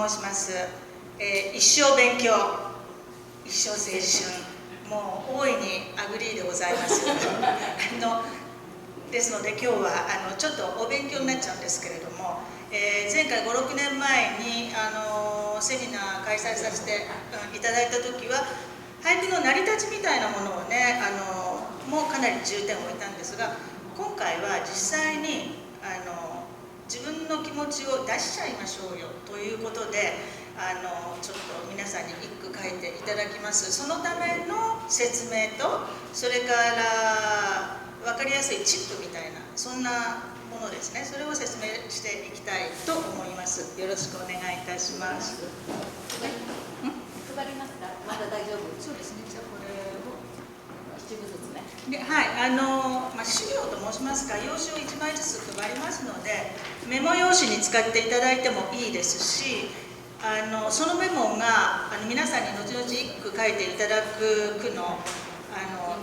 申します。一生勉強、一生青春、もう大いにアグリーでございますですので今日はちょっとお勉強になっちゃうんですけれども、前回5、6年前にセミナー開催させていただいた時は俳句の成り立ちみたいなものをねもうかなり重点を置いたんですが、今回は実際に自分の気持ちを出しちゃいましょうよということでちょっと皆さんに一句書いていただきます。そのための説明と、それから分かりやすいチップみたいなそんなものですね、それを説明していきたいと思います。よろしくお願いいたします。配りますか？まだ大丈夫？そうですね。じゃあこれを一部ずつね。で、はい、資料と申しますか、用紙を1枚ずつ配りますので、メモ用紙に使っていただいてもいいですし、そのメモが皆さんに後々一句書いていただく句の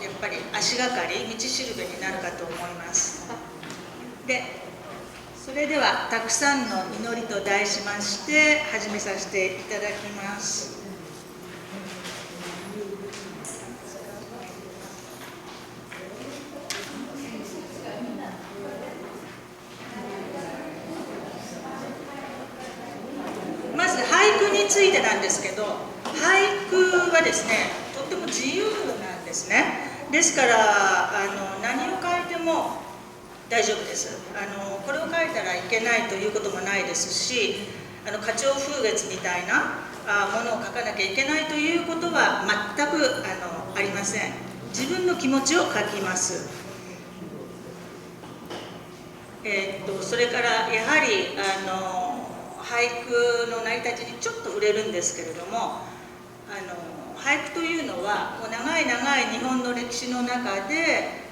やっぱり足がかり、道しるべになるかと思います。で、それでは「たくさんの祈り」と題しまして始めさせていただきます。まず俳句についてなんですけど、俳句はですねとっても自由なんですね。ですから何を書いても大丈夫です。これを書いたらいけないということもないですし、花鳥風月みたいなものを書かなきゃいけないということは全くありません。自分の気持ちを書きます。それからやはり俳句の成り立ちにちょっと触れるんですけれども、俳句というのは長い長い日本の歴史の中で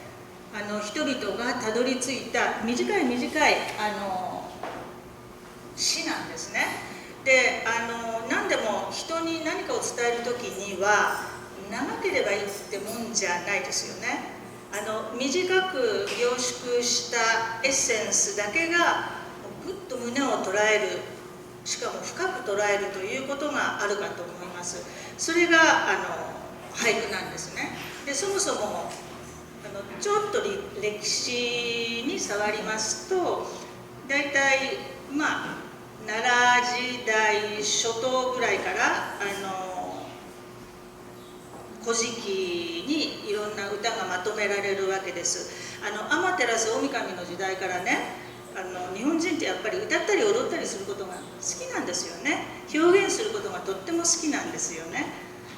人々がたどり着いた短い短い詩なんですね。で何でも人に何かを伝える時には長ければいいってもんじゃないですよね。短く凝縮したエッセンスだけがぐっと胸を捉える、しかも深く捉えるということがあるかと思います。それが俳句なんですね。でそもそもちょっと歴史に触りますと、だいたい奈良時代初頭ぐらいから古事記にいろんな歌がまとめられるわけです。天照大神の時代からね日本人ってやっぱり歌ったり踊ったりすることが好きなんですよね。表現することがとっても好きなんですよね。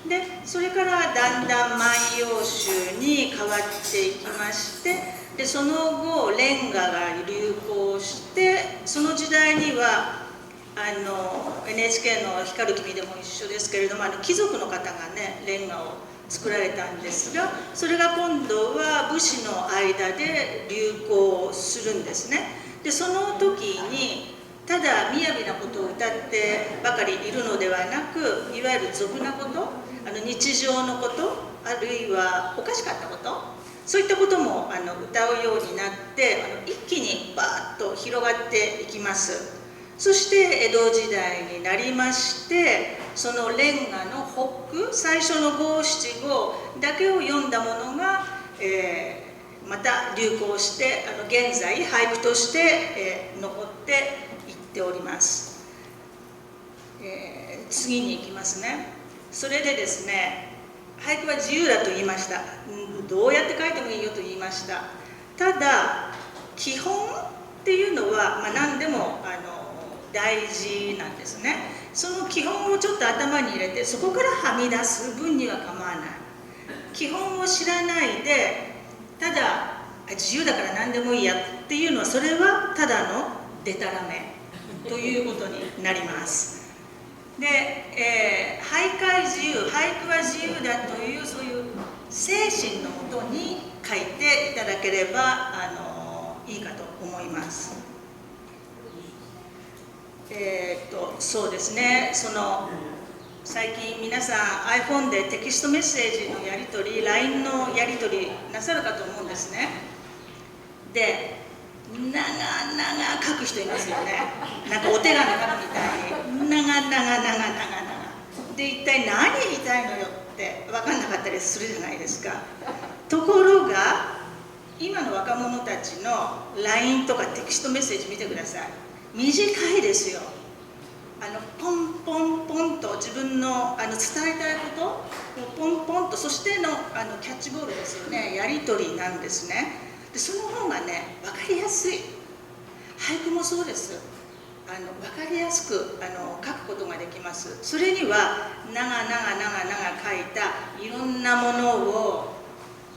でそれからだんだん万葉集に変わっていきまして、でその後連歌が流行して、その時代にはNHK の「光る君」でも一緒ですけれども貴族の方がね連歌を作られたんですが、それが今度は武士の間で流行するんですね。でその時にただ雅なことを歌ってばかりいるのではなく、いわゆる俗なこと、日常のこと、あるいはおかしかったこと、そういったことも歌うようになって一気にバーッと広がっていきます。そして江戸時代になりまして、その連歌の発句、最初の五七五だけを読んだものが、また流行して現在俳句として、残っていっております。次に行きますね。それでですね、俳句は自由だと言いました。どうやって書いてもいいよと言いました。ただ基本っていうのは、何でも大事なんですね。その基本をちょっと頭に入れて、そこからはみ出す分には構わない。基本を知らないでただ自由だから何でもいいやっていうのは、それはただのデタラメということになります。で、俳句は自由だというそういう精神のもとに書いていただければいいかと思います。そうですね、最近皆さん iPhone でテキストメッセージのやり取り、LINE のやり取りなさるかと思うんですね。で長書く人いますよね。なんかお手紙書くみたいに長で一体何言いたいのよって分かんなかったりするじゃないですか。ところが今の若者たちの LINE とかテキストメッセージ見てください。短いですよ。ポンポンポンと自分の伝えたいことをポンポンと、そしてのキャッチボールですよね。やり取りなんですね。でその方がね分かりやすい。俳句もそうです。分かりやすく書くことができます。それには長書いたいろんなものを、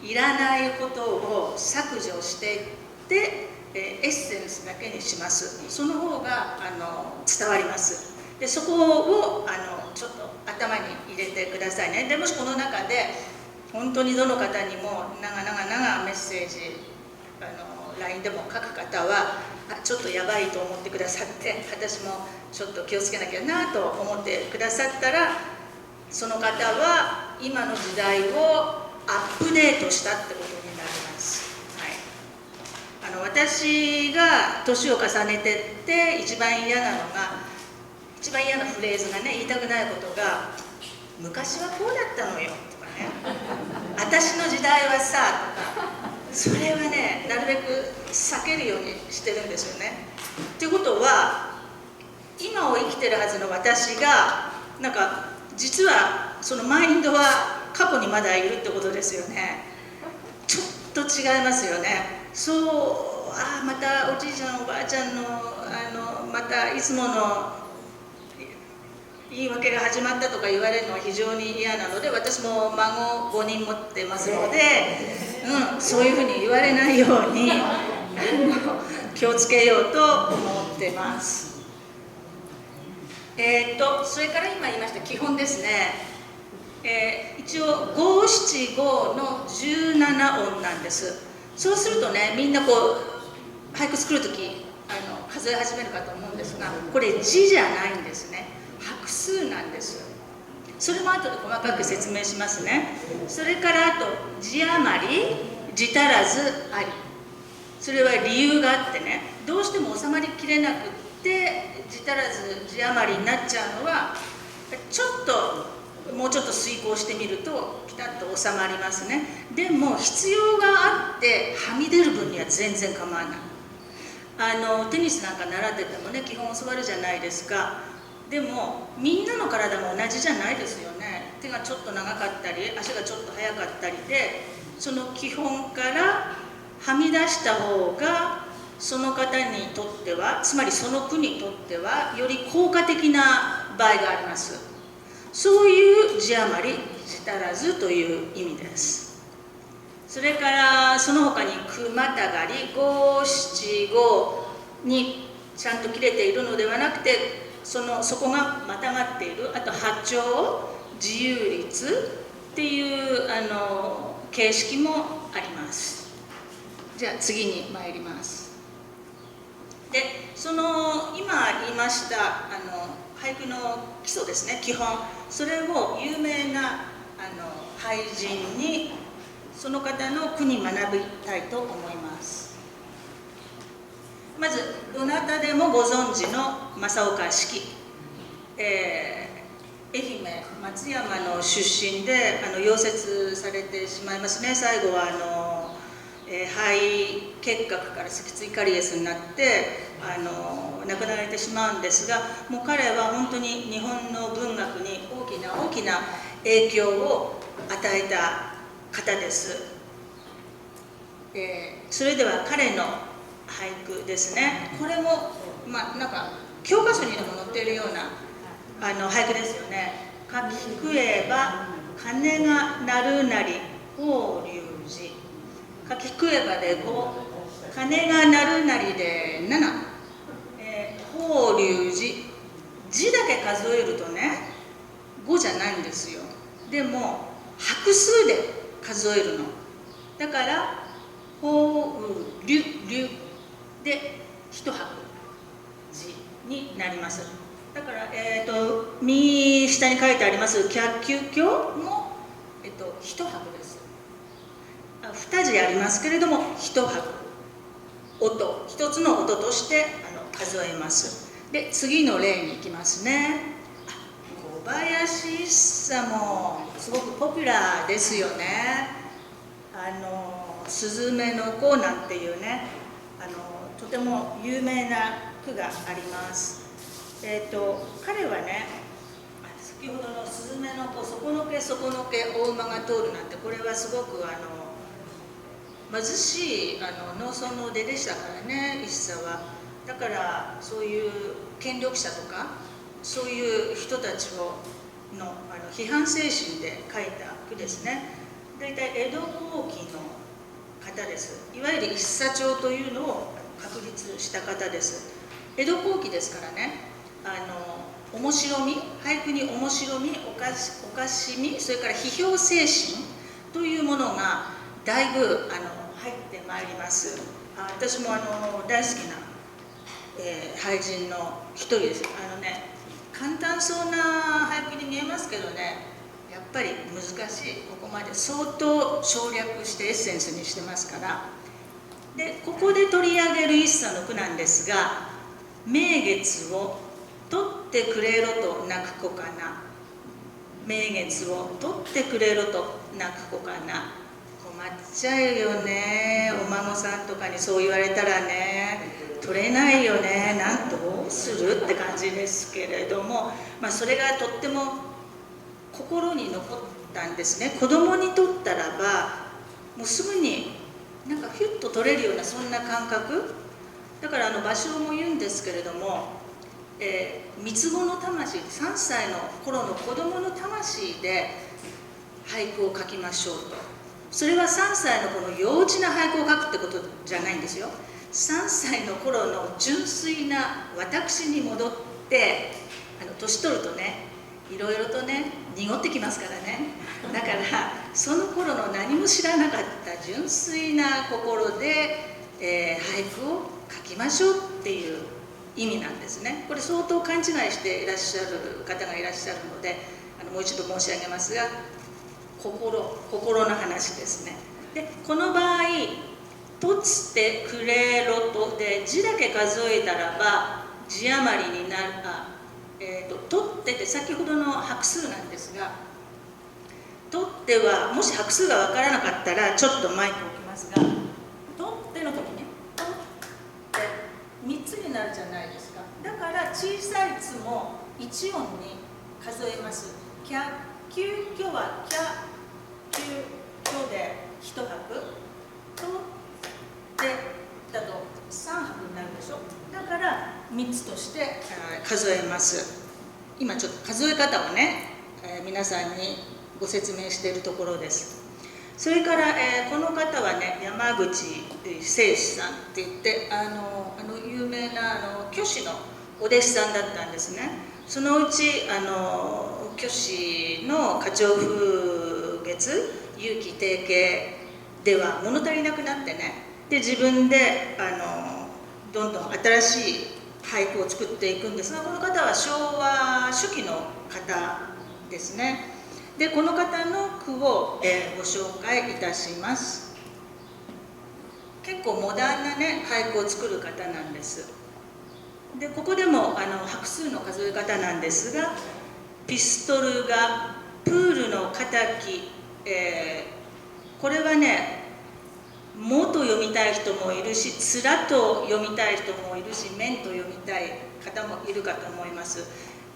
いらないことを削除していってエッセンスだけにします。その方が伝わります。でそこをちょっと頭に入れてくださいね。でもしこの中で本当にどの方にも長メッセージLINE でも書く方はちょっとやばいと思ってくださって、私もちょっと気をつけなきゃなと思ってくださったら、その方は今の時代をアップデートしたってことになります。はい、私が年を重ねてって一番嫌なフレーズがね、言いたくないことが「昔はこうだったのよ」とかね「私の時代はさ」とか、それはねなるべく避けるようにしてるんですよね。ということは今を生きてるはずの私がなんか実はそのマインドは過去にまだいるってことですよね。ちょっと違いますよね。そう、またおじいちゃんおばあちゃんのまたいつもの言い訳が始まったとか言われるのは非常に嫌なので、私も孫5人持ってますので、そういうふうに言われないように気をつけようと思ってます。それから今言いました基本ですね。一応五七五の17音なんです。そうするとね、みんなこう俳句作る時数え始めるかと思うんですが、これ字じゃないんですね。拍数なんです。それも後で細かく説明しますね。それからあと字余り、字足らずあり。それは理由があってね、どうしても収まりきれなくって字足らず字余りになっちゃうのは、ちょっともうちょっと遂行してみるとピタッと収まりますね。でも必要があってはみ出る分には全然構わない。テニスなんか習っててもね、基本教わるじゃないですか。でもみんなの体も同じじゃないですよね。手がちょっと長かったり足がちょっと速かったりで、その基本からはみ出した方がその方にとっては、つまりその句にとってはより効果的な場合があります。そういう字余り字足らずという意味です。それからその他に句またがり、五七五にちゃんと切れているのではなくて、そこがまたがっている、あと波長、自由律っていう形式もあります。じゃあ次に参ります。で今言いました俳句の基礎ですね、基本、それを有名な俳人にその方の句に学びたいと思います。まずどなたでもご存知の正岡子規、愛媛松山の出身で溶接されてしまいますね。最後は肺結核から脊椎カリエスになって亡くなられてしまうんですが、もう彼は本当に日本の文学に大きな影響を与えた方です。それでは彼の俳句ですね。これもなんか教科書にでも載っているような俳句ですよね。書き食えば鐘が鳴るなり法隆寺。書き食えばで5、鐘が鳴るなりで7、法隆寺、字だけ数えるとね5じゃないんですよ。でも拍数で数えるのだから、法隆で一拍字になります。だから右下に書いてあります脚球鏡も一拍です。2字ありますけれども一拍音、一つの音として数えます。で、次の例に行きますね。小林一茶もすごくポピュラーですよね。すずめの子なんていうね、とても有名な句があります。彼はね、先ほどのすずめの子、そこのけそこのけ大馬が通るなんて、これはすごく貧しい農村の出でしたからね、一茶は。だからそういう権力者とかそういう人たちの批判精神で書いた句ですね。大体江戸後期の方です。いわゆる一茶帳というのを確立した方です。江戸後期ですからね、面白み、俳句に面白み、おかしみ、それから批評精神というものがだいぶ入ってまいります。私も大好きな、俳人の一人です。簡単そうな俳句に見えますけどね、やっぱり難しい。ここまで相当省略してエッセンスにしてますから。で、ここで取り上げる一茶の句なんですが、名月を取ってくれろと泣く子かな。名月を取ってくれろと泣く子かな。困っちゃうよね。お孫さんとかにそう言われたらね、取れないよね。どうするって感じですけれども、それがとっても心に残ったんですね。子供にとったらばもうすぐにフィュッと取れるような、そんな感覚だから芭蕉も言うんですけれども、三つ子の魂、3歳の頃の子供の魂で俳句を書きましょうと。それは3歳のこの幼稚な俳句を書くってことじゃないんですよ。3歳の頃の純粋な私に戻って、年取るとね、いろいろとね濁ってきますからね。だからその頃の何も知らなかった純粋な心で、俳句を書きましょうっていう意味なんですね。これ相当勘違いしていらっしゃる方がいらっしゃるので、もう一度申し上げますが、心の話ですね。で、この場合取ってくれろとで字だけ数えたらば字余りになる。取ってて先ほどの拍数なんですが、取ってはもし拍数が分からなかったらちょっとマイク置きますが、取っての時ね、取って3つになるじゃないですか。だから小さい「つ」も1音に数えます。キャキューキョはキャキューキョで1拍、取ってだと3拍になるでしょ。だから3つとして数えます。今ちょっと数え方をね、皆さんにご説明しているところです。それから、この方はね、山口清史さんって言って、有名な虚子のお弟子さんだったんですね。そのうち虚子の花鳥風月有機定型では物足りなくなってね、で自分でどんどん新しい俳句を作っていくんですが、この方は昭和初期の方ですね。でこの方の句を、ご紹介いたします。結構モダンなね俳句を作る方なんです。でここでも拍数の数え方なんですが、ピストルがプールの敵、これはね、もと読みたい人もいるし、つらと読みたい人もいるし、面と読みたい方もいるかと思います。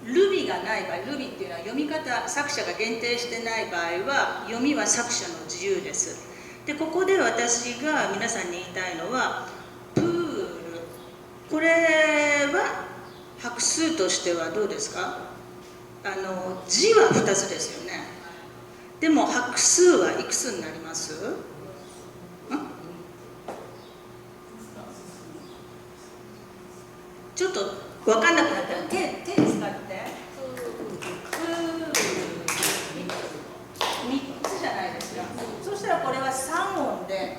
ルビがない場合、ルビっていうのは読み方、作者が限定してない場合は読みは作者の自由です。でここで私が皆さんに言いたいのは、プール、これは拍数としてはどうですか？字は2つですよね。でも拍数はいくつになります？ちょっと分かんなくなったら手使って、3つじゃないですか。そしたらこれは3音で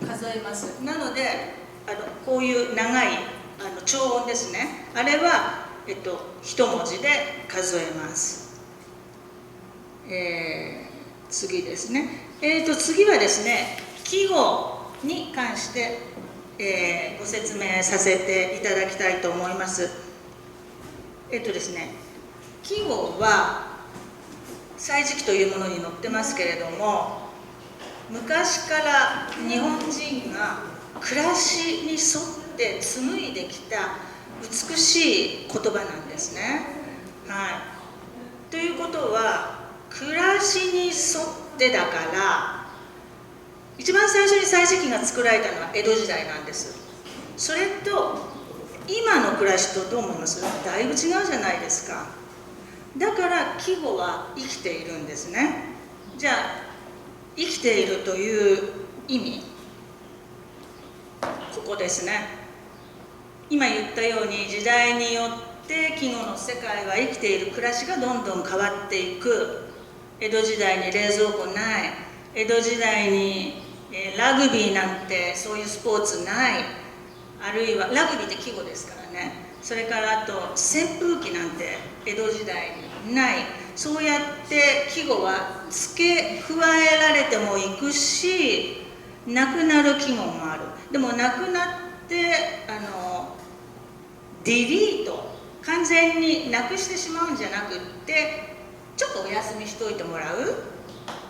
数えます。なのでこういう長い長音ですね、あれは、一文字で数えます。次ですね。次はですね、季語に関してご説明させていただきたいと思います。ですね、季語は「歳時記」というものに載ってますけれども、昔から日本人が暮らしに沿って紡いできた美しい言葉なんですね。はい、ということは、暮らしに沿ってだから、一番最初に歳時記が作られたのは江戸時代なんです。それと今の暮らしとどう思います？だいぶ違うじゃないですか。だから季語は生きているんですね。じゃあ生きているという意味、ここですね。今言ったように、時代によって季語の世界は生きている、暮らしがどんどん変わっていく。江戸時代に冷蔵庫ない、江戸時代にラグビーなんてそういうスポーツない、あるいはラグビーって季語ですからね。それからあと扇風機なんて江戸時代にない。そうやって季語は付け加えられてもいくし、なくなる季語もある。でもなくなってディリート、完全になくしてしまうんじゃなくって、ちょっとお休みしといてもらう。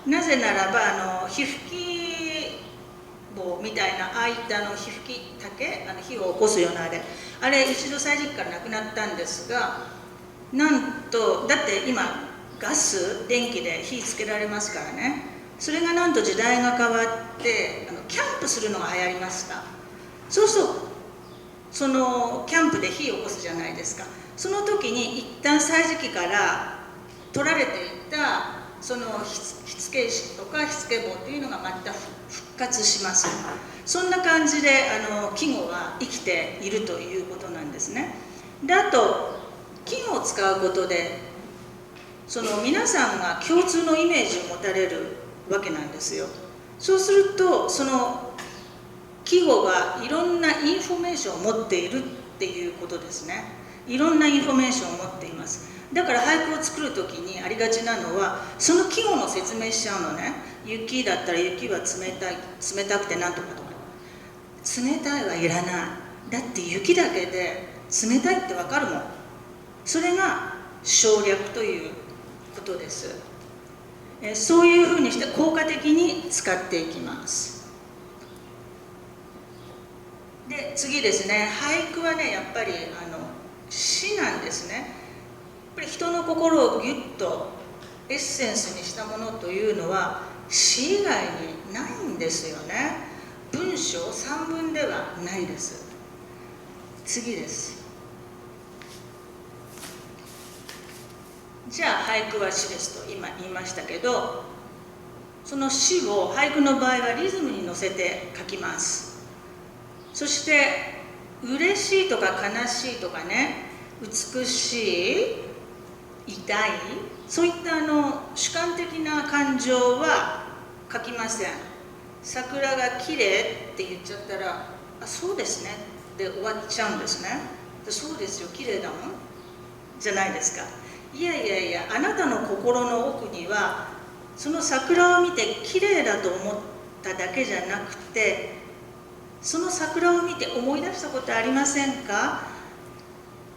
なぜならば火吹き棒みたいな、ああいった火吹き竹、火を起こすようなあれ一度歳時記からなくなったんですが、なんとだって今ガス、電気で火つけられますからね。それがなんと時代が変わってキャンプするのが流行りました。そうするとそのキャンプで火を起こすじゃないですか。その時に一旦歳時記から取られていたその火付け石とか火付け棒というのがまた復活します。そんな感じで季語は生きているということなんですね。で、あと季語を使うことで皆さんが共通のイメージを持たれるわけなんですよ。そうするとその季語がいろんなインフォメーションを持っているっていうことですね。いろんなインフォメーションを持っています。だから俳句を作る時にありがちなのは、その季語の説明しちゃうのね。雪だったら雪は冷たくてなんとかとか。冷たいはいらない。だって雪だけで冷たいってわかるもん。それが省略ということです。そういうふうにして効果的に使っていきます。で、次ですね。俳句はね、やっぱり詩なんですね。やっぱり人の心をギュッとエッセンスにしたものというのは詩以外にないんですよね。文章散文ではないです。次です。じゃあ俳句は詩ですと今言いましたけど、その詩を俳句の場合はリズムに乗せて書きます。そして嬉しいとか悲しいとかね、美しい、痛い、そういった主観的な感情は書きません。桜が綺麗って言っちゃったら、あ、そうですねで終わっちゃうんですね。そうですよ、綺麗だもんじゃないですか。いやいやいや、あなたの心の奥にはその桜を見て綺麗だと思っただけじゃなくて、その桜を見て思い出したことありませんか？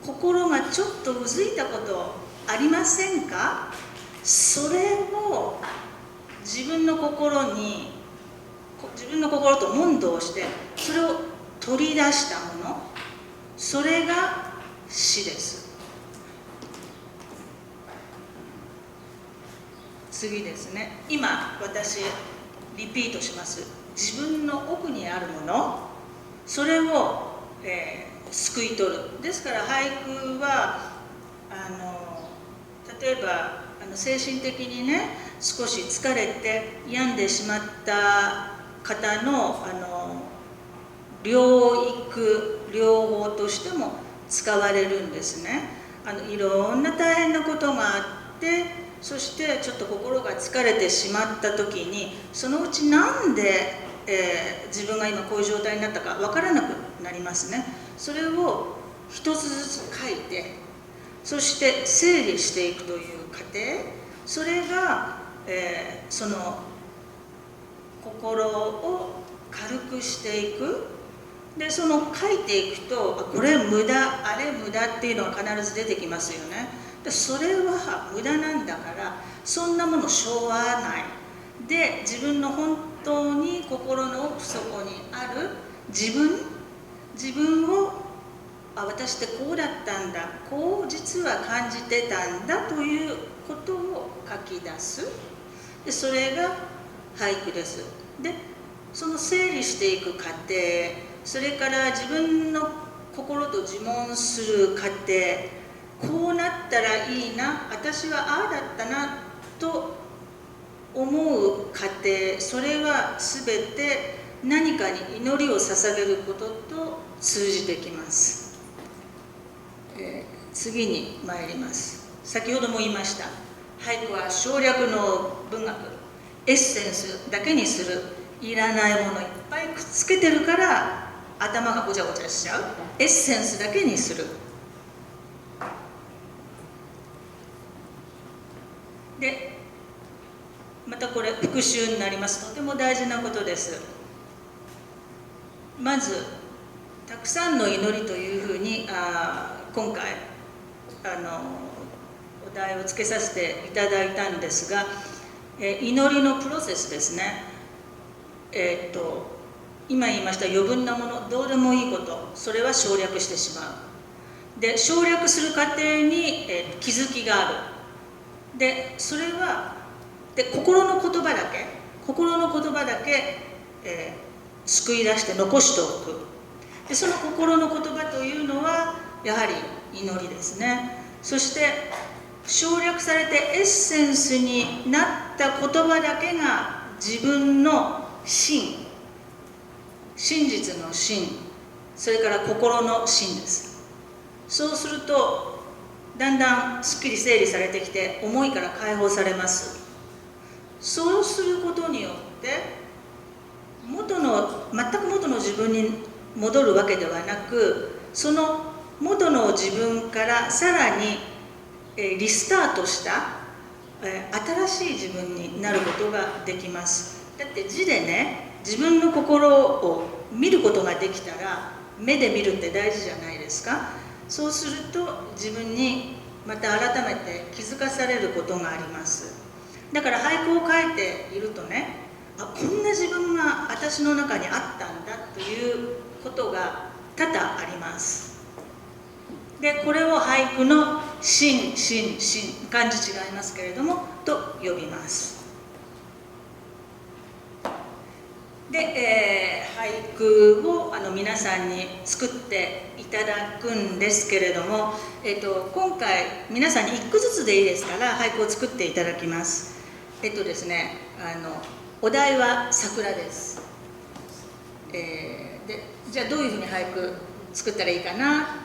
心がちょっとうずいたことありませんか？それを自分の心と問答して、それを取り出したもの、それが詩です。次ですね。今私リピートします。自分の奥にあるもの、それを、すくい取る。ですから俳句は例えば精神的にね、少し疲れて病んでしまった方の療法としても使われるんですね。いろんな大変なことがあって、そしてちょっと心が疲れてしまった時に、そのうちなんで、自分が今こういう状態になったか分からなくなりますね。それを一つずつ書いて、そして整理していくという過程、それが、その心を軽くしていく、でその書いていくと、これ無駄、あれ無駄っていうのが必ず出てきますよね。でそれは無駄なんだから、そんなものしょうがない。で自分の本当に心の奥底にある自分を、私ってこうだったんだ、こう実は感じてたんだということを書き出す。でそれが俳句です。でその整理していく過程、それから自分の心と自問する過程、こうなったらいいな、私はああだったなと思う過程、それは全て何かに祈りを捧げることと通じてきます。次に参ります。先ほども言いました、俳句は省略の文学、エッセンスだけにする、いらないものいっぱいくっつけてるから頭がごちゃごちゃしちゃう。エッセンスだけにする。でまたこれ復習になります。とても大事なことです。まずたくさんの祈りというふうに今回お題をつけさせていただいたんですが、祈りのプロセスですね。今言いました余分なもの、どうでもいいこと、それは省略してしまう。で省略する過程に、気づきがある。でそれは心の言葉だけ、救い出して残しておく。でその心の言葉というのはやはり祈りですね。そして省略されてエッセンスになった言葉だけが自分の真実の真、それから心の真です。そうするとだんだんすっきり整理されてきて、思いから解放されます。そうすることによって全く元の自分に戻るわけではなく、その元の自分からさらにリスタートした新しい自分になることができます。だって字でね、自分の心を見ることができたら、目で見るって大事じゃないですか。そうすると自分にまた改めて気づかされることがあります。だから俳句を書いているとね、こんな自分が私の中にあったんだということが多々あります。でこれを俳句の真、漢字違いますけれどもと呼びます。で、俳句を皆さんに作っていただくんですけれども、今回皆さんに1句ずつでいいですから俳句を作っていただきます。ですね、お題は桜です。でじゃあどういうふうに俳句作ったらいいかな。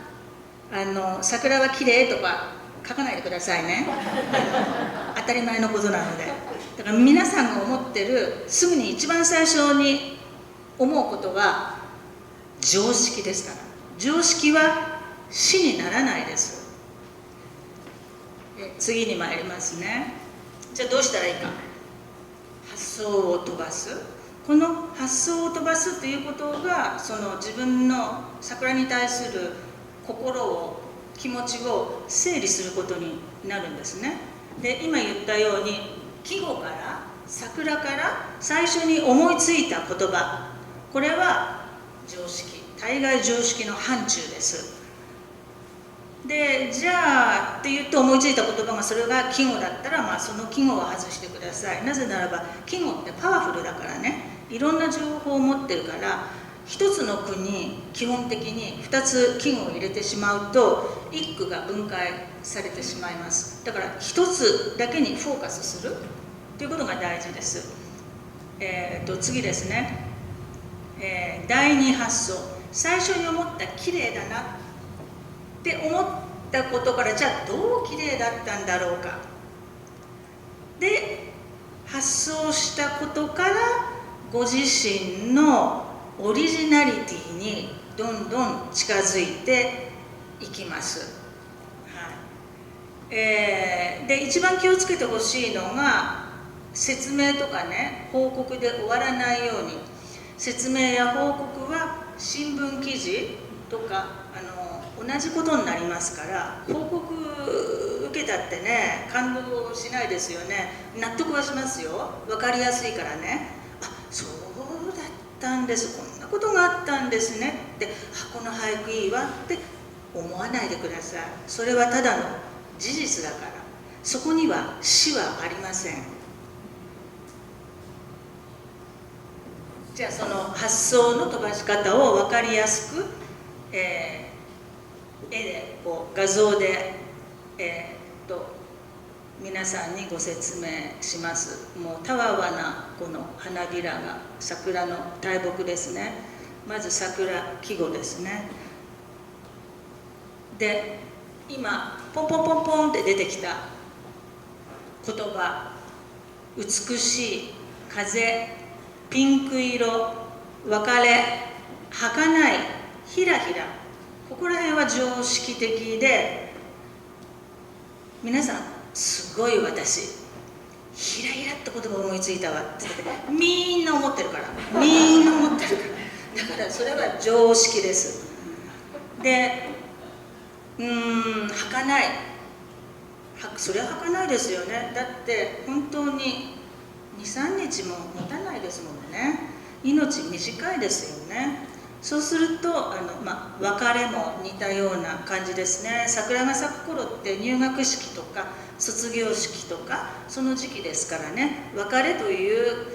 桜は綺麗とか書かないでくださいね。当たり前のことなので。だから皆さんが思ってる、すぐに一番最初に思うことは常識ですから。常識は死にならないです。次に参りますね。じゃあどうしたらいいか。発想を飛ばす。この発想を飛ばすということが、その自分の桜に対する心を、気持ちを整理することになるんですね。で今言ったように、季語から桜から最初に思いついた言葉、これは常識、大概常識の範疇です。でじゃあって言って思いついた言葉がそれが季語だったら、その季語は外してください。なぜならば季語ってパワフルだからね、いろんな情報を持ってるから、一つの句に基本的に2つ季語を入れてしまうと一句が分解されてしまいます。だから一つだけにフォーカスするということが大事です。次ですね、第二発想。最初に思った綺麗だなって思ったことから、じゃあどう綺麗だったんだろうか。で発想したことからご自身のオリジナリティにどんどん近づいていきます。で一番気をつけてほしいのが、説明とかね、報告で終わらないように。説明や報告は新聞記事とか同じことになりますから、報告受けたってね感動しないですよね。納得はしますよ、分かりやすいからね。あ、そうだったんです、こんなことがあったんですねって、あ、この俳句いいわって思わないでください。それはただの事実だから、そこには詩はありません。じゃあその発想の飛ばし方を分かりやすく、絵で画像で、皆さんにご説明します。もうたわわなこの花びらが桜の大木ですね。まず桜季語ですね。で今ポンポンポンポンって出てきた言葉、美しい、風、ピンク色、別れ、儚い、ひらひら、ここら辺は常識的で、皆さんすごい私ひらひらって言葉思いついたわってみんな思ってるから、みんな思ってるから、だからそれは常識です。で儚い、それは儚いですよね。だって本当に 2,3 日も持たないですもんね。命短いですよね。そうすると別れも似たような感じですね。桜が咲く頃って入学式とか卒業式とかその時期ですからね、別れという、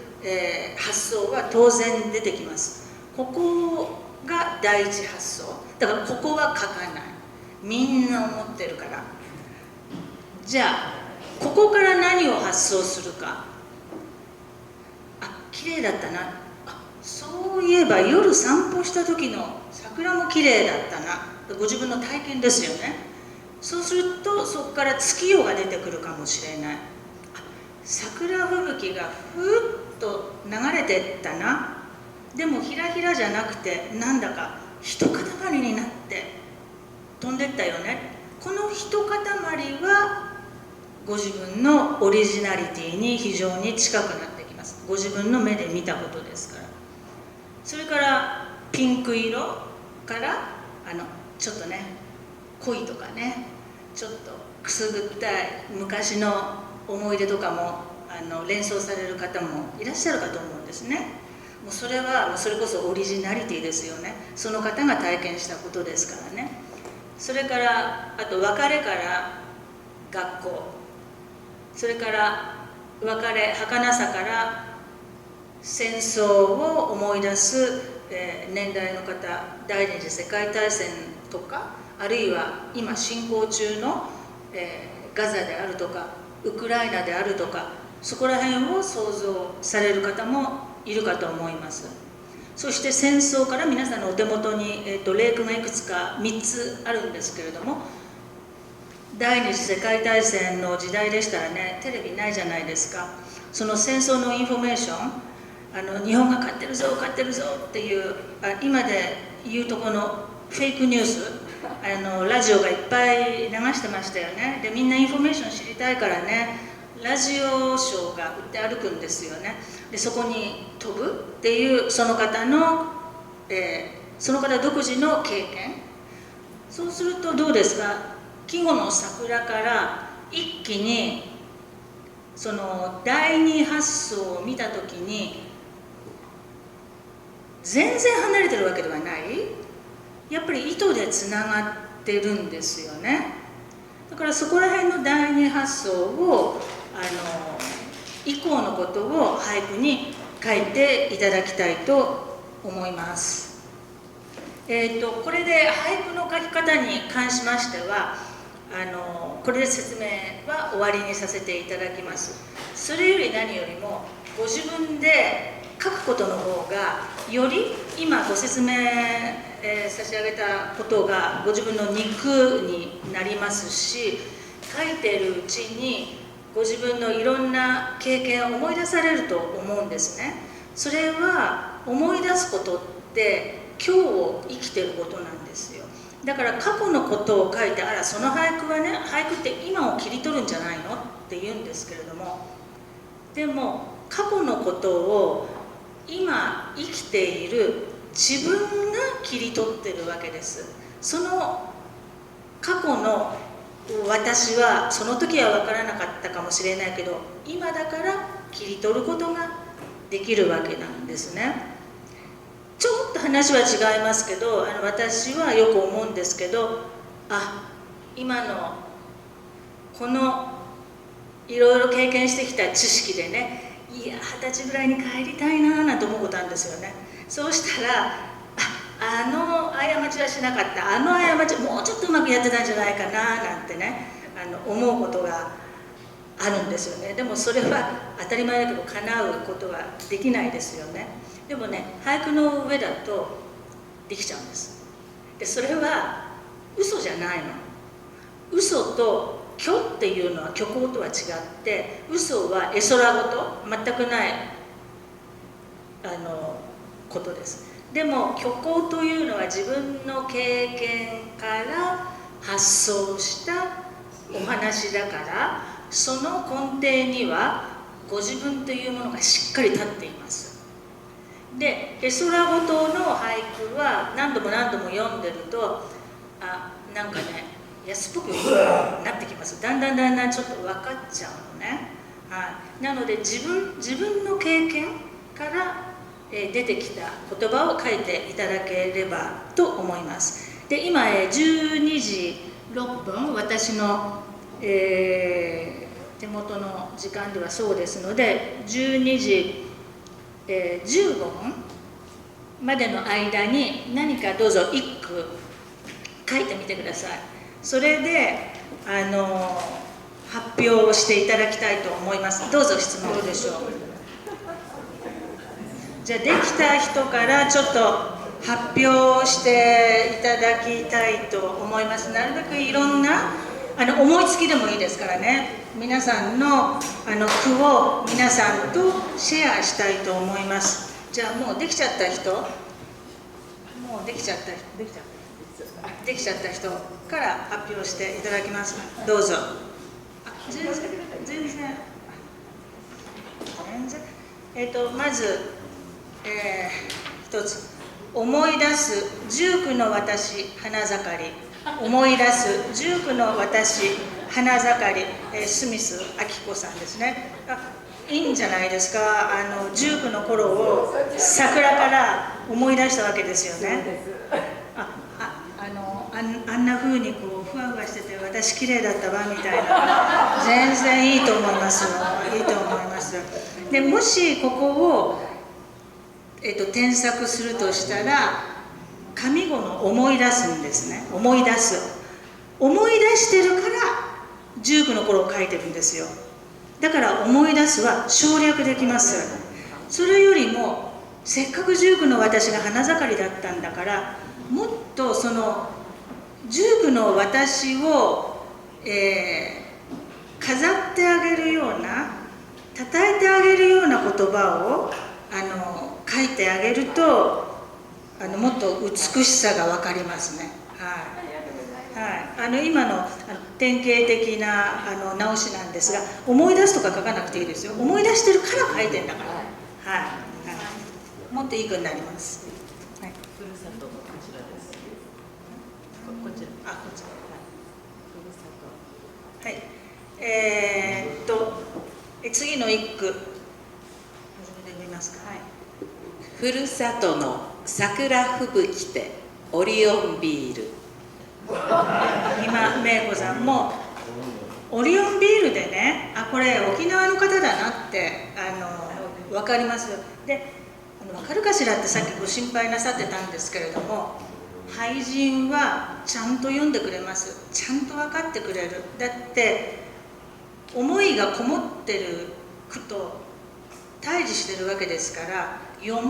発想は当然出てきます。ここが第一発想だから、ここは書かない、みんな思ってるから。じゃあここから何を発想するか。あ、綺麗だったな、あ、そういえば夜散歩した時の桜も綺麗だったな、ご自分の体験ですよね。そうするとそこから月夜が出てくるかもしれない。あ、桜吹雪がふっと流れてったな、でもひらひらじゃなくてなんだか一塊になって飛んでったよね。この一塊はご自分のオリジナリティに非常に近くなってきます。ご自分の目で見たことですから。それからピンク色からちょっとね恋とかね、ちょっとくすぐったい昔の思い出とかも連想される方もいらっしゃるかと思うんですね。もうそれはそれこそオリジナリティですよね。その方が体験したことですからね。それからあと別れから学校、それから別れ、儚さから戦争を思い出す、年代の方、第二次世界大戦とか、あるいは今進行中の、ガザであるとかウクライナであるとか、そこら辺を想像される方もいるかと思います。そして戦争から皆さんのお手元に、例句がいくつか3つあるんですけれども、第二次世界大戦の時代でしたらね、テレビないじゃないですか。その戦争のインフォメーション、日本が勝ってるぞ勝ってるぞっていう今で言うとこのフェイクニュース、ラジオがいっぱい流してましたよね。でみんなインフォメーション知りたいからね、ラジオショーが売って歩くんですよね。でそこに飛ぶっていうその方の、その方独自の経験。そうするとどうですか、季語の桜から一気にその第二発想を見た時に全然離れてるわけではない、やっぱり糸でつながってるんですよね。だからそこら辺の第二発想を以降のことを俳句に書いていただきたいと思います。これで俳句の書き方に関しましてはこれで説明は終わりにさせていただきます。それより何よりもご自分で書くことの方がより今ご説明、差し上げたことがご自分の肉になりますし、書いているうちにご自分のいろんな経験を思い出されると思うんですね。それは思い出すことって今日を生きてることなんですよ。だから過去のことを書いて、あらその俳句はね、俳句って今を切り取るんじゃないのって言うんですけれども、でも過去のことを今生きている自分が切り取ってるわけです。その過去の私はその時は分からなかったかもしれないけど、今だから切り取ることができるわけなんですね。ちょっと話は違いますけど、私はよく思うんですけど、今のこのいろいろ経験してきた知識でね、いや20歳ぐらいに帰りたいななんて思うことあるんですよね。そうしたらあの過ちはしなかった、あの過ちもうちょっとうまくやってたんじゃないかななんてね、思うことがあるんですよね。でもそれは当たり前だけど叶うことはできないですよね。でもね、俳句の上だとできちゃうんです。でそれは嘘じゃないの。嘘と虚っていうのは虚構とは違って、嘘は絵空事、全くないことです。でも虚構というのは自分の経験から発想したお話だから、その根底にはご自分というものがしっかり立っています。で絵空事の俳句は何度も何度も読んでると、なんかね安っぽくなってきます。だんだんちょっと分かっちゃうのね。なので自分の経験から出てきた言葉を書いていただければと思います。で今12時6分、私の、手元の時間ではそうですので、12時、15分までの間に何かどうぞ一句書いてみてください。それで発表をしていただきたいと思います。どうぞ質問。どうでしょう。じゃあできた人からちょっと発表していただきたいと思います。なるべくいろんな思いつきでもいいですからね、皆さんの句を皆さんとシェアしたいと思います。じゃあもうできちゃった人、できちゃった人から発表していただきます。どうぞ。全然まず、一つ、思い出す19の私花盛り。思い出す19の私花盛り、スミス明子さんですね。いいんじゃないですか。19の頃を桜から思い出したわけですよね。あんな風にこうふわふわしてて私綺麗だったわみたいな、全然いいと思いますよ。いいと思います。でもしここを、添削するとしたら、上五の思い出すんですね。思い出してるから19の頃を書いてるんですよ。だから思い出すは省略できます。それよりもせっかく19の私が花盛りだったんだから、もっとその19の私を、飾ってあげるような、称えてあげるような言葉を書いてあげるともっと美しさが分かりますね。今の典型的な直しなんですが、思い出すとか書かなくていいですよ。思い出してるから書いてんだから、もっといい句になります。ふるさとのこちらです。こちら。こちら。次の一句。見ますか。ふるさとの桜吹雪てオリオンビール。今芽子さんもオリオンビールでね、これ沖縄の方だなって分かります。で分かるかしらってさっきご心配なさってたんですけれども、俳人はちゃんと読んでくれます。ちゃんと分かってくれる。だって思いがこもってる句と対峙してるわけですから、読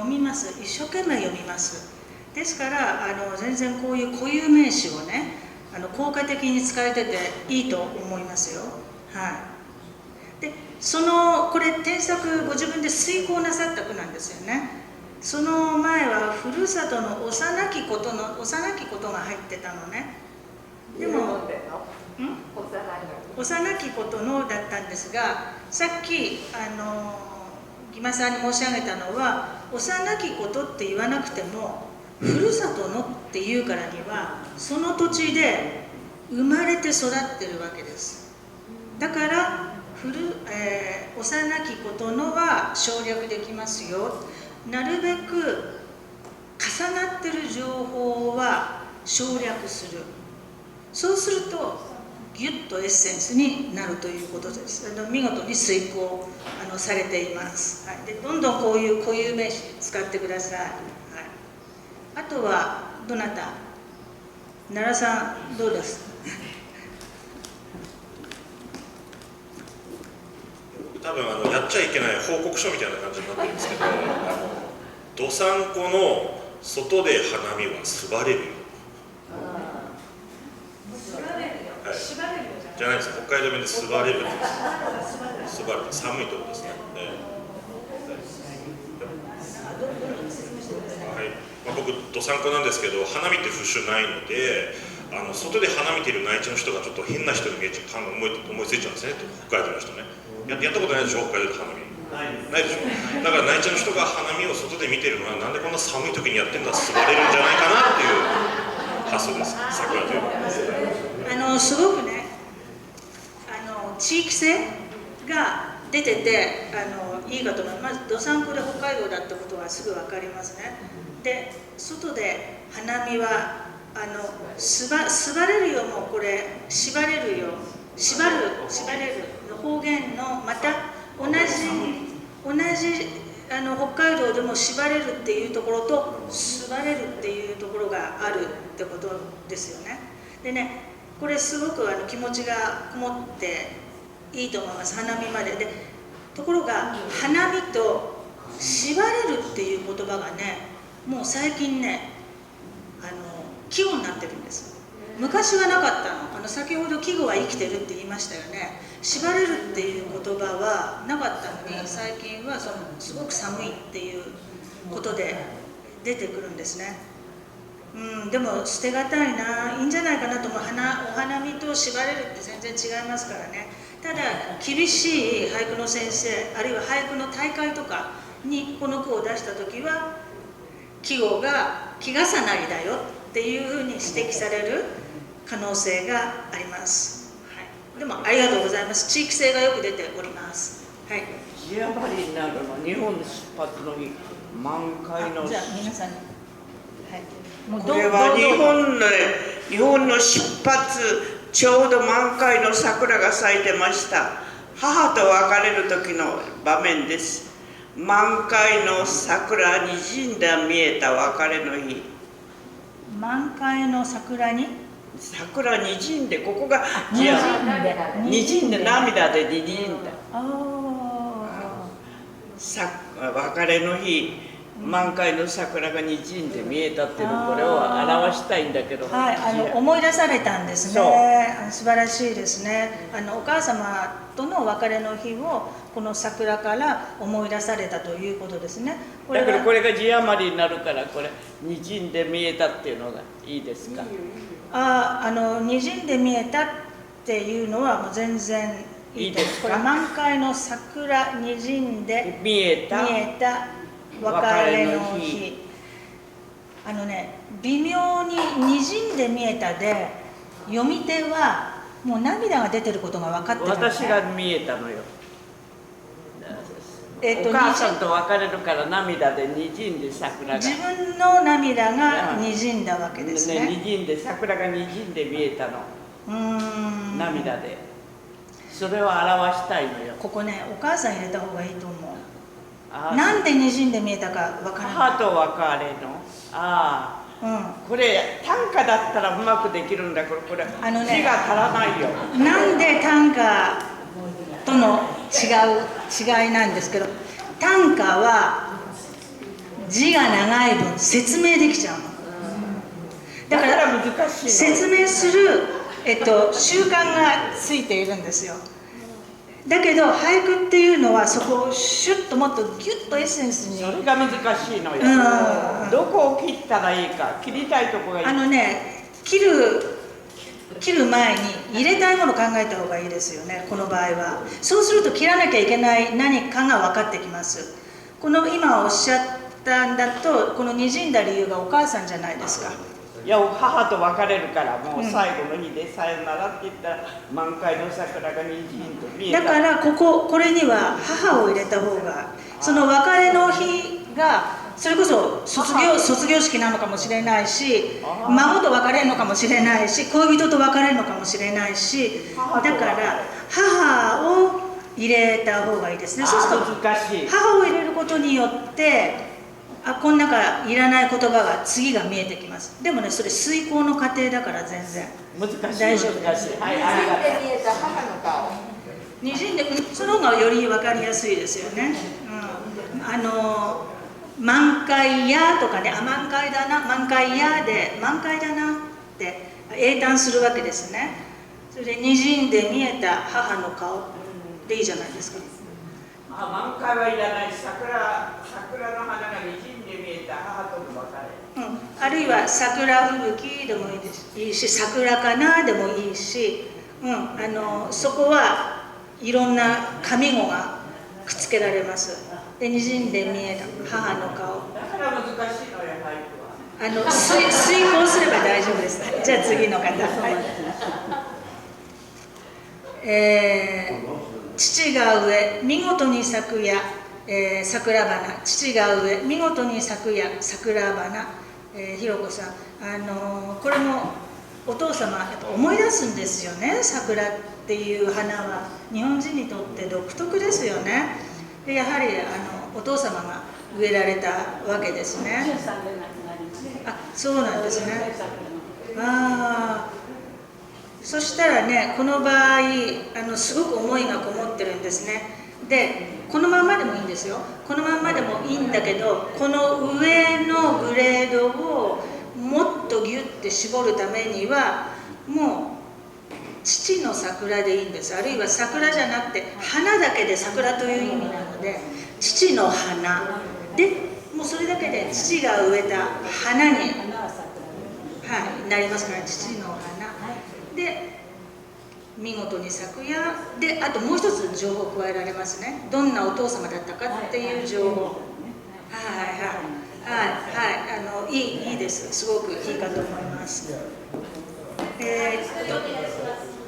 みます。一生懸命読みます。ですから全然こういう固有名詞をね効果的に使えてていいと思いますよ。でこれ添削ご自分で遂行なさった句なんですよね。その前はふるさとの幼きことが入ってたのね。でも幼きことのだったんですが、さっき木間さんに申し上げたのは、幼きことって言わなくても、ふるさとのっていうからには、その土地で生まれて育ってるわけです。だから幼きことのは省略できますよ。なるべく重なってる情報は省略する。そうするとギュッとエッセンスになるということです。見事に遂行されています。はい、でどんどんこういう固有名詞使ってください。はい、あとはどなた？奈良さんどうです？多分やっちゃいけない報告書みたいな感じになってるんですけど、どさんこの外で花見はすばれるよ。じゃないです。北海道弁ですばれるって言うんです。すばれる、寒いところですね。はい。僕どさんこなんですけど、花見って風習ないので、外で花見ている内地の人がちょっと変な人に見えちゃう、思いついちゃうんですね。北海道の人ね。やったことないでしょ、北海道で花見。ないでしょ。だから内地の人が花見を外で見てるのは、なんでこんな寒い時にやってんだ、すばれるんじゃないかなっていう発想です。桜というのは。すごくね、地域性が出てていいかと思います。まずどさんこで北海道だってことはすぐ分かりますね。で、外で花見はすばれるよもこれ縛れるよ、縛れる方言のまた同じ北海道でも縛れるっていうところとすばれるっていうところがあるってことですよね。でね、これすごく気持ちがこもっていいと思います。花見までで、ところが花見と縛れるっていう言葉がね、もう最近ね季語になってるんです。昔はなかったの。先ほど季語は生きてるって言いましたよね。縛れるっていう言葉はなかったのに、最近はすごく寒いっていうことで出てくるんですね。でも捨てがたいな、いいんじゃないかなと思う。お花見と縛れるって全然違いますからね。ただ厳しい俳句の先生、あるいは俳句の大会とかにこの句を出した時は、季語が季重なりだよっていうふうに指摘される可能性があります。はい、でもありがとうございます。地域性がよく出ております。はい。字余りになるの、日本出発の日、満開の。じゃあ皆さんに。はい。これは日本の出発、ちょうど満開の桜が咲いてました。母と別れる時の場面です。満開の桜にじんで見えた別れの日。満開の桜にじんで、ここがにじんで涙でにじんだ。別れの日、満開の桜がにじんで見えたっていうの、これを表したいんだけど、はい、思い出されたんですね。素晴らしいですね。お母様との別れの日をこの桜から思い出されたということですね。だからこれが字余りになるから、これにじんで見えたっていうのがいいですか？にじんで見えたっていうのはもう全然いいです。これ満開の桜にじんで見えた別れの日。微妙ににじんで見えたで、読み手はもう涙が出てることが分かってる、ね。私が見えたのよ。お母さんと別れるから涙でにじんで桜が。自分の涙がにじんだわけですね。にじんで、桜がにじんで見えたの。涙で。それを表したいのよ。ここね、お母さん入れた方がいいと思う。なんでにじんで見えたかわからない。母と別れの。これ短歌だったらうまくできるんだけど、これ字が足らないよ。なんで短歌との違いなんですけど、短歌は字が長い分説明できちゃうの。だから難しい説明する、習慣がついているんですよ。だけど俳句っていうのはそこをシュッともっとギュッとエッセンスに。それが難しいのよ。どこを切ったらいいか、切りたいとこがいい。切る前に入れたいものを考えた方がいいですよね、この場合は。そうすると切らなきゃいけない何かが分かってきます。この今おっしゃったんだと、この滲んだ理由がお母さんじゃないですか。いや、母と別れるからもう最後の日でさよならって言ったら、満開の桜がにじんと見えた。だからこれには母を入れた方が、その別れの日がそれこそ卒業式なのかもしれないし、孫と別れるのかもしれないし、恋人と別れるのかもしれないし、だから母を入れた方がいいですね。そうすると難しい。母を入れることによって、この中いらない言葉が次が見えてきます。でもね、それ遂行の過程だから全然難しい。大丈夫です。はい、ありがとう。見えた母の顔。にじんで、その方がより分かりやすいですよね。満開やとかね、満開だな、満開やで満開だなって詠嘆するわけですね。それでにじんで見えた母の顔でいいじゃないですか。満開はいらない。桜の花がにじんで見えた母との別れ。あるいは桜吹雪でもいいし、桜かなでもいいし、そこはいろんな上語がくっつけられます。で、にじんで見えた母の顔。だから難しいのよ、俳句は。遂行すれば大丈夫です。じゃあ次の方。父が植え見事に咲くや、桜花。父が植え見事に咲くや桜花。ひろこさん、これもお父様やっぱ思い出すんですよね。桜っていう花は日本人にとって独特ですよね。で、やはりお父様が植えられたわけですね。そうなんですね。そしたらね、この場合すごく思いがこもってるんですね。で、このまんまでもいいんですよ。このまんまでもいいんだけど、この上のグレードをもっとギュッて絞るためには、もう父の桜でいいんです。あるいは桜じゃなくて花だけで桜という意味なので、父の花でもうそれだけで父が植えた花に、なりますから、父の花で見事に咲くやで、あともう一つ情報加えられますね。どんなお父様だったかっていう情報。いいです。すごくいいかと思います。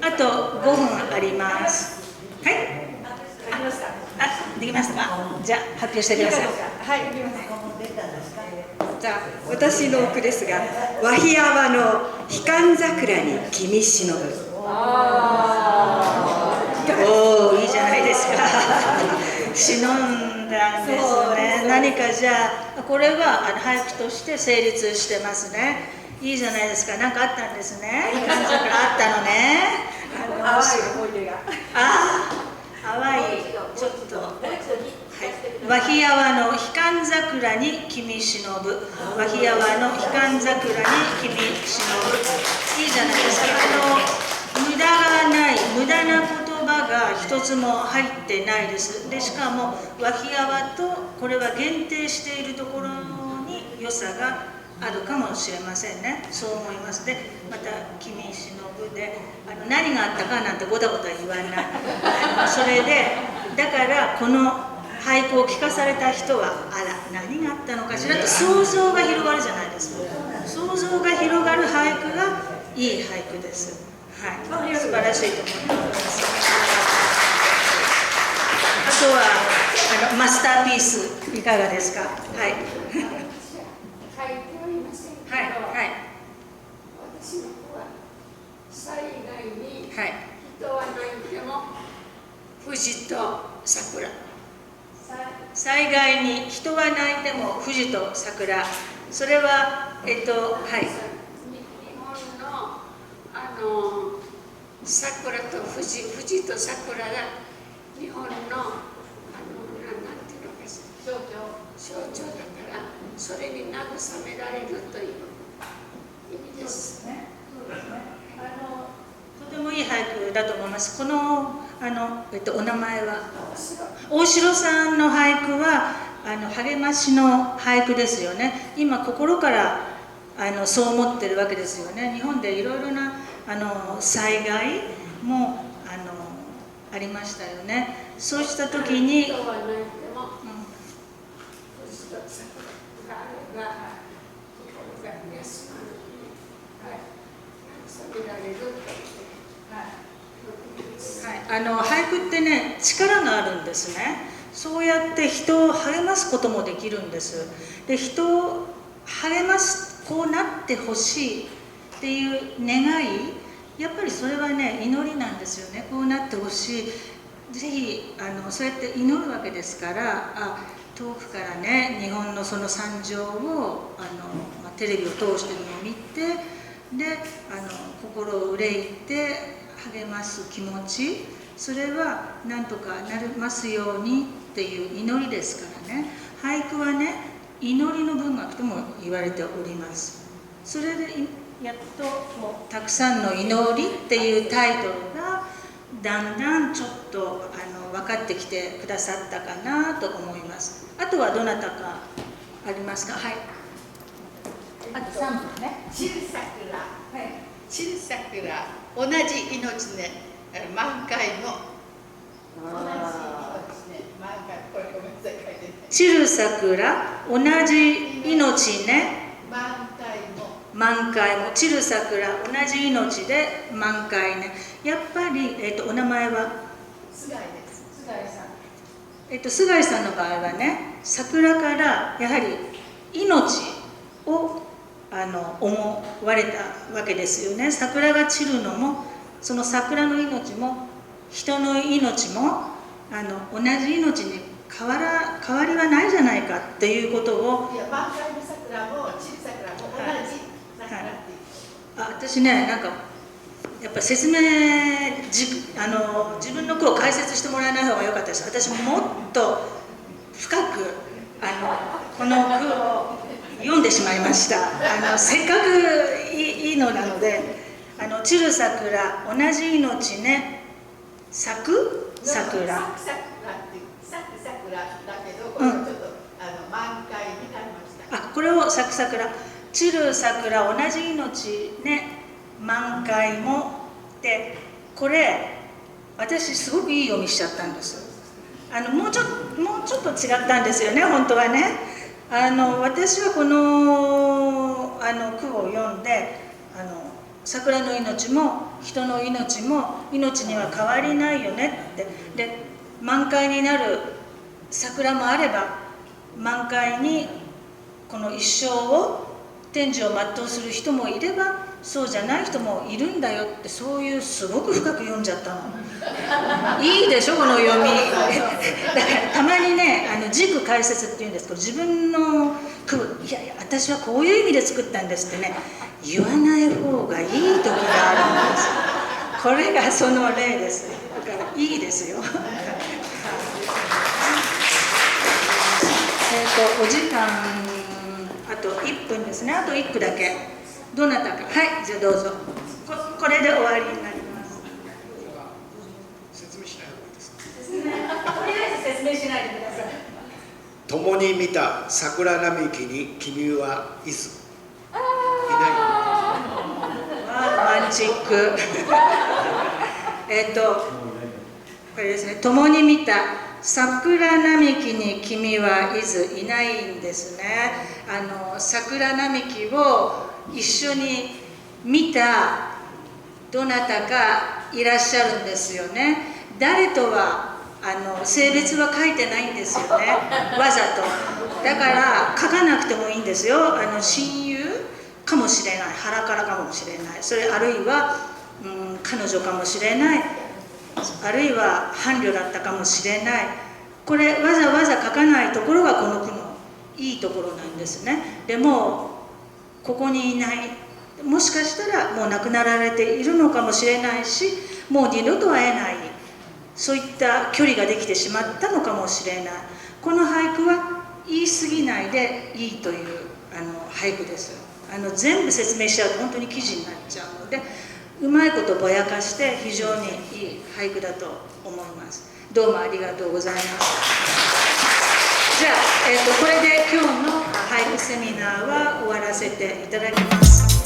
あと5分あります。はい。できましたか。じゃあ発表してください。じゃあ私の句ですが、和比山の悲観桜に君忍ぶ。おお、いいじゃないですか。忍んだんですね。何かじゃあこれは俳句として成立してますね。いいじゃないですか。何かあったんですね。悲観桜あったのね。淡い思い出が。淡いちょっと。和比山の悲観桜に君忍ぶ。和比山の悲観桜に君忍ぶ。いいじゃないですか。無駄がない、無駄な言葉が一つも入ってないです。で、しかも和比山とこれは限定しているところに良さがあるかもしれませんね。そう思います。で、また君忍ぶで何があったかなんてごたごた言わない。それでだからこの俳句を聞かされた人は、何があったのかしらと想像が広がるじゃないですか。想像が広がる俳句がいい俳句です。はい、素晴らしいと思います。あとはマスターピースいかがですか。はい。私の子は災害にはい。人は泣いても富士と桜。災害に人は泣いても富士と桜。それは日本の桜と富士と桜が日本のなんていうのかしら、象徴だから、それに慰められるという意味です。とてもいい俳句だと思います。このお名前は大城さんの俳句は励ましの俳句ですよね。今心からそう思ってるわけですよね。日本でいろいろな災害もありましたよね。そうした時に、があれば心が安く、慰められるという、俳句ってね、力があるんですね。そうやって人を励ますこともできるんです。で、人を励ます、こうなってほしいっていう願い、やっぱりそれはね、祈りなんですよね。こうなってほしい。ぜひそうやって祈るわけですから、遠くからね、日本のその惨状をテレビを通してるのを見て、で心を憂いて励ます気持ち、それはなんとかなりますようにっていう祈りですからね。俳句はね、祈りの文学とも言われております。それでやっともうたくさんの祈りっていうタイトルがだんだんちょっと分かってきてくださったかなと思います。あとはどなたかありますか？はい。あと3分ね。散る桜、散る桜、同じ命ね、満開も。同じ命ね、満開、これごめんなさい、書いてない。散る桜、同じ命ね、満開も。満開も。散る桜、同じ命で満開ね。やっぱり、お名前は菅井です。菅井さん。菅井さんの場合はね、桜からやはり命を思われたわけですよね。桜が散るのも、その桜の命も人の命も同じ命に変わりはないじゃないかっていうことを。いや、満開の桜も散る桜も同じ桜っていう。私ね、なんかやっぱ説明自分の句を解説してもらえない方が良かったです。私もっと深くこの句を読んでしまいました。せっかくいいのなので、散る桜、同じ命ね、咲く桜。咲く桜っていう、咲く桜だけど、これをちょっと、満開になりました。これを咲く桜、散る桜、同じ命ね、満開も。で、これ私すごくいい読みしちゃったんです。もうちょっと違ったんですよね、本当はね。私はこの句を読んで、桜の命も人の命も命には変わりないよねって。で、満開になる桜もあれば、満開にこの一生を天寿を全うする人もいれば、そうじゃない人もいるんだよって、そういうすごく深く読んじゃったの。いいでしょこの読み。だからたまにね、軸解説っていうんですけど、自分の句、いやいや私はこういう意味で作ったんですってね、言わない方がいい時があるんです。これがその例です。だからいいですよ。お時間あと1分ですね。あと1句だけ。どなたか。はい、じゃあどうぞ。これで終わりになります。説明しない方がいいですか？とりあえず説明しないでください。共に見た桜並木に君はいず。いない。ロマンチック。これですね。共に見た桜並木に君はいず、いないんですね。桜並木を一緒に見たどなたかいらっしゃるんですよね。誰とは性別は書いてないんですよね、わざと。だから書かなくてもいいんですよ。親友かもしれない、腹からかもしれない、それあるいは、彼女かもしれない、あるいは伴侶だったかもしれない。これわざわざ書かないところがこの句のいいところなんですね。でもここにいない、もしかしたらもう亡くなられているのかもしれないし、もう二度と会えない、そういった距離ができてしまったのかもしれない。この俳句は言い過ぎないでいいという俳句です。全部説明しちゃうと本当に記事になっちゃうので、うまいことぼやかして非常にいい俳句だと思います。どうもありがとうございます。じゃあ、これで今日の俳句セミナーは終わらせていただきます。